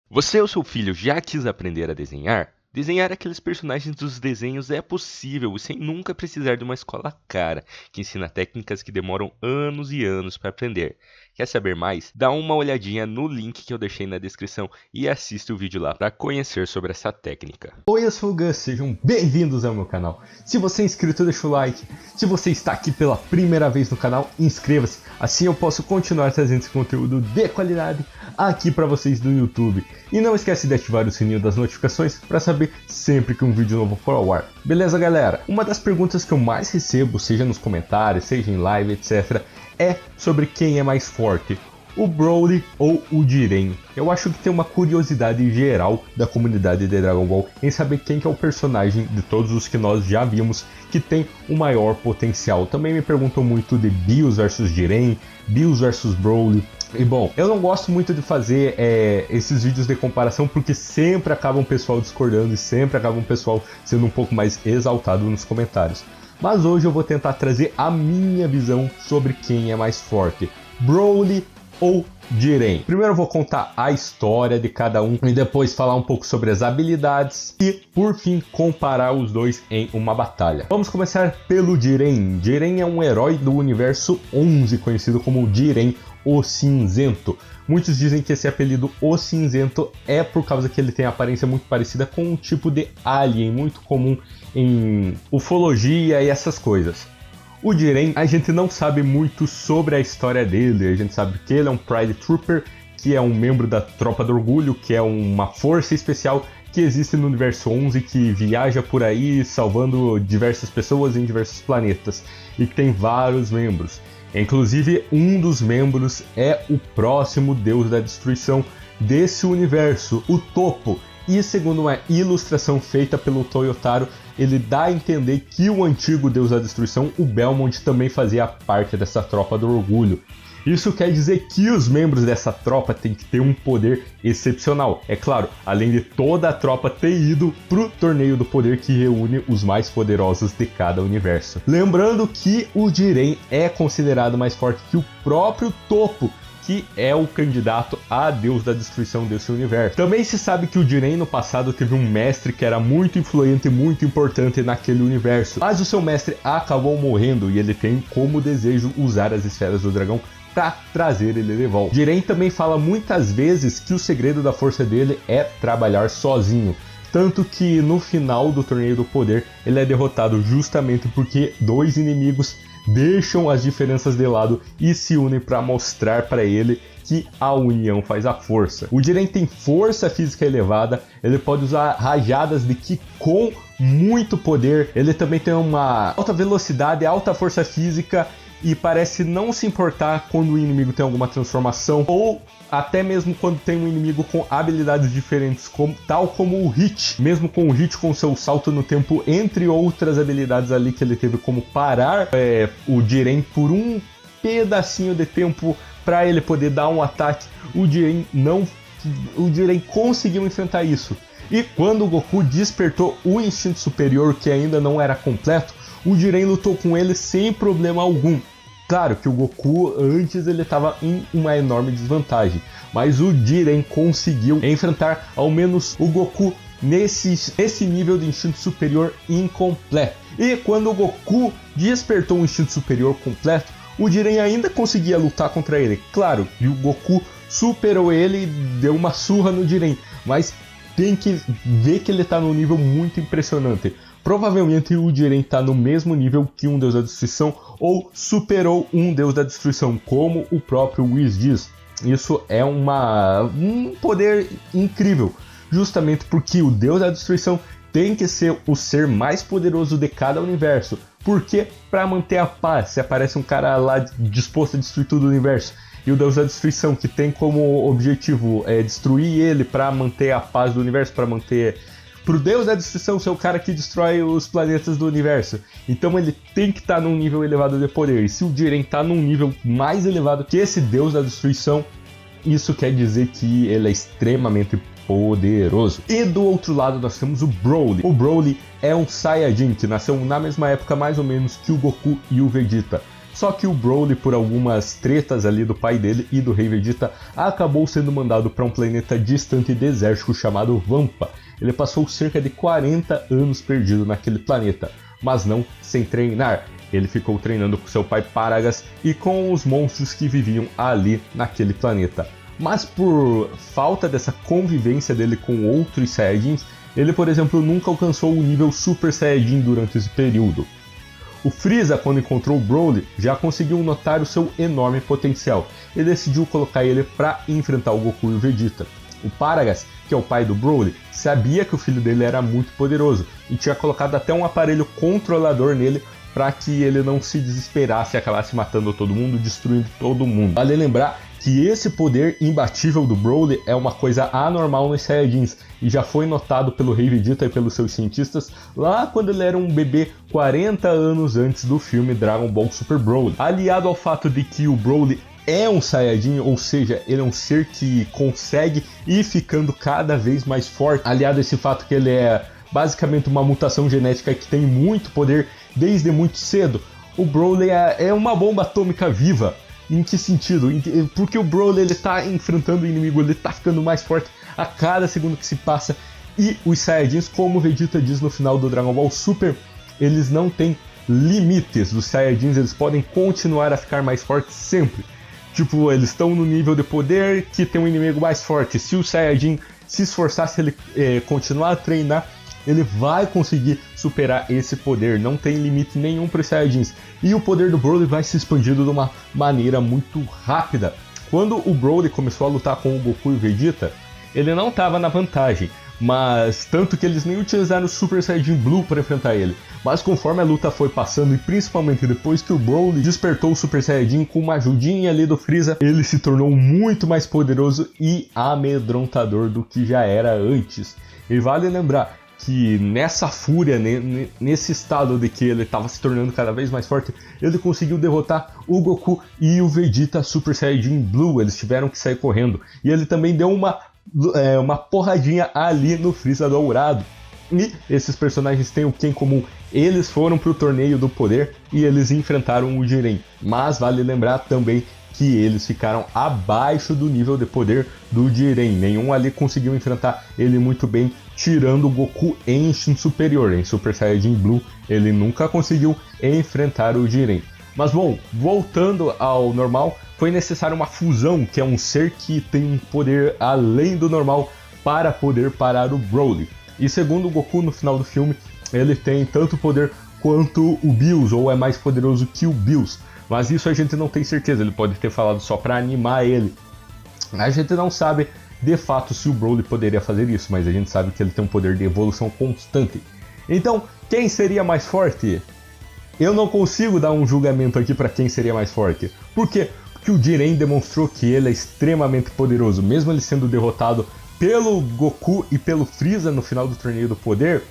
Você ou seu filho já quis aprender a desenhar? Desenhar aqueles personagens dos desenhos é possível e sem nunca precisar de uma escola cara, que ensina técnicas que demoram anos e anos para aprender. Quer saber mais? Dá uma olhadinha no link que eu deixei na descrição e assiste o vídeo lá para conhecer sobre essa técnica. Oi, eu sou o Gus, sejam bem-vindos ao meu canal. Se você é inscrito, deixa o like. Se você está aqui pela primeira vez no canal, inscreva-se. Assim eu posso continuar trazendo esse conteúdo de qualidade aqui para vocês no YouTube. E não esquece de ativar o sininho das notificações para saber sempre que um vídeo novo for ao ar. Beleza, galera? Uma das perguntas que eu mais recebo, seja nos comentários, seja em live, etc., é sobre quem é mais forte, o Broly ou o Jiren. Eu acho que tem uma curiosidade geral da comunidade de Dragon Ball em saber quem que é o personagem de todos os que nós já vimos que tem o maior potencial. Também me perguntam muito de Bills vs Jiren, Bills vs Broly. E bom, eu não gosto muito de fazer esses vídeos de comparação porque sempre acaba o pessoal discordando e sempre acaba o pessoal sendo um pouco mais exaltado nos comentários. Mas hoje eu vou tentar trazer a minha visão sobre quem é mais forte, Broly ou Jiren. Primeiro eu vou contar a história de cada um e depois falar um pouco sobre as habilidades e, por fim, comparar os dois em uma batalha. Vamos começar pelo Jiren. Jiren é um herói do universo 11, conhecido como Jiren, o Cinzento. Muitos dizem que esse apelido, o Cinzento, é por causa que ele tem a aparência muito parecida com um tipo de alien muito comum em ufologia e essas coisas. O Jiren, a gente não sabe muito sobre a história dele. A gente sabe que ele é um Pride Trooper, que é um membro da Tropa do Orgulho, que é uma força especial que existe no universo 11, que viaja por aí salvando diversas pessoas em diversos planetas e que tem vários membros. Inclusive, um dos membros é o próximo Deus da Destruição desse universo, o Topo. E segundo uma ilustração feita pelo Toyotaro, ele dá a entender que o antigo Deus da Destruição, o Belmont, também fazia parte dessa Tropa do Orgulho. Isso quer dizer que os membros dessa tropa têm que ter um poder excepcional. É claro, além de toda a tropa ter ido pro torneio do poder que reúne os mais poderosos de cada universo. Lembrando que o Jiren é considerado mais forte que o próprio Topo, que é o candidato a Deus da Destruição desse universo. Também se sabe que o Jiren no passado teve um mestre que era muito influente e muito importante naquele universo, mas o seu mestre acabou morrendo e ele tem como desejo usar as esferas do dragão para trazer ele de volta. Jiren também fala muitas vezes que o segredo da força dele é trabalhar sozinho, tanto que no final do torneio do poder ele é derrotado justamente porque dois inimigos deixam as diferenças de lado e se unem para mostrar para ele que a união faz a força. O Jiren tem força física elevada, ele pode usar rajadas de ki com muito poder, ele também tem uma alta velocidade, alta força física e parece não se importar quando o inimigo tem alguma transformação ou até mesmo quando tem um inimigo com habilidades diferentes, tal como o Hit. Mesmo com o Hit com seu salto no tempo, entre outras habilidades ali que ele teve como parar o Jiren por um pedacinho de tempo para ele poder dar um ataque, o Jiren conseguiu enfrentar isso. E quando o Goku despertou o instinto superior, que ainda não era completo, o Jiren lutou com ele sem problema algum. Claro que o Goku antes ele estava em uma enorme desvantagem, mas o Jiren conseguiu enfrentar ao menos o Goku nesse nível de instinto superior incompleto. E quando o Goku despertou um instinto superior completo, o Jiren ainda conseguia lutar contra ele. Claro, e o Goku superou ele e deu uma surra no Jiren, mas tem que ver que ele está num nível muito impressionante. Provavelmente o Jiren está no mesmo nível que um Deus da Destruição ou superou um Deus da Destruição, como o próprio Whis diz. Isso é um poder incrível, justamente porque o Deus da Destruição tem que ser o ser mais poderoso de cada universo. Porque para manter a paz, se aparece um cara lá disposto a destruir todo o universo, e o Deus da Destruição que tem como objetivo destruir ele para manter a paz do universo, para manter pro Deus da Destruição ser o cara que destrói os planetas do universo. Então ele tem que estar num nível elevado de poder. E se o Jiren está num nível mais elevado que esse Deus da Destruição, isso quer dizer que ele é extremamente poderoso. E do outro lado nós temos o Broly. O Broly é um Sayajin que nasceu na mesma época mais ou menos que o Goku e o Vegeta. Só que o Broly, por algumas tretas ali do pai dele e do Rei Vegeta, acabou sendo mandado para um planeta distante e desértico chamado Vampa. Ele passou cerca de 40 anos perdido naquele planeta, mas não sem treinar. Ele ficou treinando com seu pai Paragas e com os monstros que viviam ali naquele planeta. Mas por falta dessa convivência dele com outros Saiyajins, ele, por exemplo, nunca alcançou o nível Super Saiyajin durante esse período. O Freeza, quando encontrou o Broly, já conseguiu notar o seu enorme potencial e decidiu colocar ele para enfrentar o Goku e o Vegeta. O Paragas, que é o pai do Broly, sabia que o filho dele era muito poderoso e tinha colocado até um aparelho controlador nele para que ele não se desesperasse e acabasse matando todo mundo, destruindo todo mundo. Vale lembrar que esse poder imbatível do Broly é uma coisa anormal nos Saiyajins e já foi notado pelo Rei Vegeta e pelos seus cientistas lá quando ele era um bebê 40 anos antes do filme Dragon Ball Super Broly. Aliado ao fato de que o Broly é um Sayajin, ou seja, ele é um ser que consegue ir ficando cada vez mais forte, aliado a esse fato que ele é basicamente uma mutação genética que tem muito poder desde muito cedo, o Broly é uma bomba atômica viva. Em que sentido? Porque o Broly ele tá enfrentando o inimigo, ele tá ficando mais forte a cada segundo que se passa. E os Saiyajins, como o Vegeta diz no final do Dragon Ball Super, eles não têm limites. Os Saiyajins eles podem continuar a ficar mais fortes sempre. Tipo, eles estão no nível de poder que tem um inimigo mais forte. Se o Saiyajin se esforçar, se ele continuar a treinar, ele vai conseguir superar esse poder, não tem limite nenhum para os Saiyajins. E o poder do Broly vai se expandindo de uma maneira muito rápida. Quando o Broly começou a lutar com o Goku e o Vegeta, ele não estava na vantagem, mas tanto que eles nem utilizaram o Super Saiyajin Blue para enfrentar ele. Mas conforme a luta foi passando, e principalmente depois que o Broly despertou o Super Saiyajin com uma ajudinha ali do Freeza, ele se tornou muito mais poderoso e amedrontador do que já era antes. E vale lembrar que nessa fúria, nesse estado de que ele estava se tornando cada vez mais forte, ele conseguiu derrotar o Goku e o Vegeta Super Saiyajin Blue. Eles tiveram que sair correndo. E ele também deu uma porradinha ali no Freeza Dourado. E esses personagens têm o que em comum? Eles foram para o torneio do poder e eles enfrentaram o Jiren. Mas vale lembrar também que eles ficaram abaixo do nível de poder do Jiren. Nenhum ali conseguiu enfrentar ele muito bem, tirando o Goku em instinto superior. Em Super Saiyajin Blue, ele nunca conseguiu enfrentar o Jiren. Mas bom, voltando ao normal, foi necessária uma fusão, que é um ser que tem um poder além do normal para poder parar o Broly. E segundo o Goku no final do filme, ele tem tanto poder quanto o Bills, ou é mais poderoso que o Bills. Mas isso a gente não tem certeza, ele pode ter falado só para animar ele. A gente não sabe de fato se o Broly poderia fazer isso, mas a gente sabe que ele tem um poder de evolução constante. Então, quem seria mais forte? Eu não consigo dar um julgamento aqui para quem seria mais forte. Por quê? Porque o Jiren demonstrou que ele é extremamente poderoso, mesmo ele sendo derrotado pelo Goku e pelo Freeza no final do torneio do poder.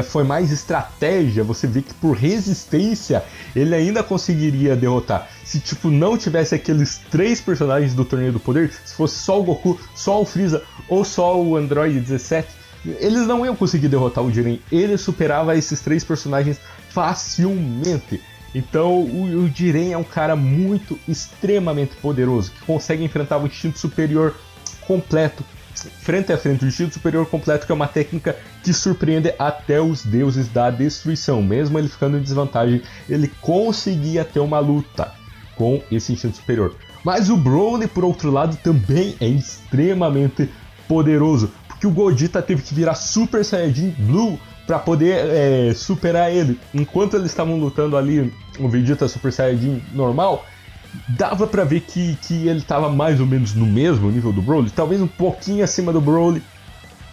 Foi mais estratégia, você vê que por resistência ele ainda conseguiria derrotar. Se tipo não tivesse aqueles 3 personagens do Torneio do Poder, se fosse só o Goku, só o Freeza ou só o Android 17, eles não iam conseguir derrotar o Jiren. Ele superava esses 3 personagens facilmente. Então o Jiren é um cara muito, extremamente poderoso, que consegue enfrentar o instinto superior completo, frente a frente, o instinto superior completo, que é uma técnica que surpreende até os deuses da destruição. Mesmo ele ficando em desvantagem, ele conseguia ter uma luta com esse instinto superior. Mas o Broly, por outro lado, também é extremamente poderoso, porque o Gogeta teve que virar Super Saiyajin Blue para poder superar ele. Enquanto eles estavam lutando ali, o Vegeta Super Saiyajin normal, dava pra ver que ele tava mais ou menos no mesmo nível do Broly, talvez um pouquinho acima do Broly,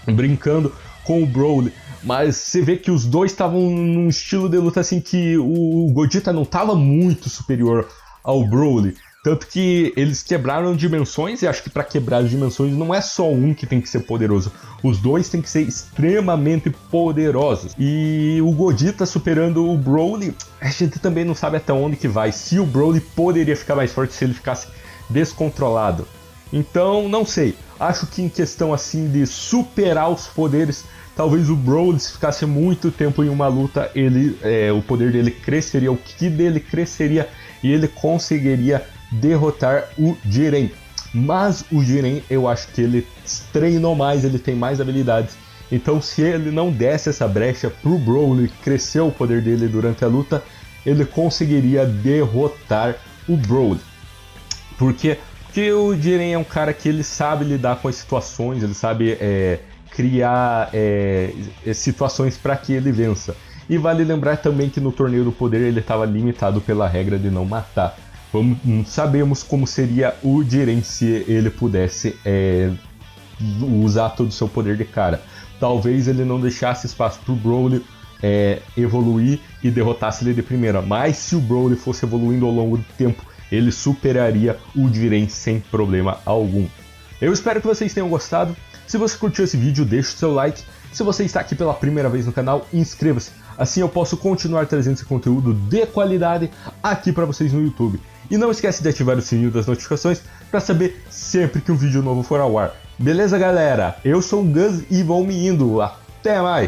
brincando com o Broly, mas você vê que os dois estavam num estilo de luta assim que o Gogeta não tava muito superior ao Broly, tanto que eles quebraram dimensões, e acho que para quebrar as dimensões não é só um que tem que ser poderoso, os dois têm que ser extremamente poderosos. E o Gogeta superando o Broly, a gente também não sabe até onde que vai, se o Broly poderia ficar mais forte se ele ficasse descontrolado. Então, não sei, acho que em questão assim de superar os poderes, talvez o Broly, se ficasse muito tempo em uma luta, o poder dele cresceria, o ki dele cresceria e ele conseguiria derrotar o Jiren. Mas o Jiren, eu acho que ele treinou mais, ele tem mais habilidades. Então se ele não desse essa brecha pro Broly crescer o poder dele durante a luta, ele conseguiria derrotar o Broly. Porque o Jiren é um cara que ele sabe lidar com as situações, ele sabe criar situações para que ele vença. E vale lembrar também que no torneio do poder ele estava limitado pela regra de não matar. Sabemos como seria o Jiren se ele pudesse usar todo o seu poder de cara. Talvez ele não deixasse espaço para o Broly evoluir e derrotasse ele de primeira. Mas se o Broly fosse evoluindo ao longo do tempo, ele superaria o Jiren sem problema algum. Eu espero que vocês tenham gostado. Se você curtiu esse vídeo, deixe o seu like. Se você está aqui pela primeira vez no canal, inscreva-se. Assim eu posso continuar trazendo esse conteúdo de qualidade aqui para vocês no YouTube. E não esquece de ativar o sininho das notificações para saber sempre que um vídeo novo for ao ar. Beleza, galera? Eu sou o Gus e vou me indo. Até mais!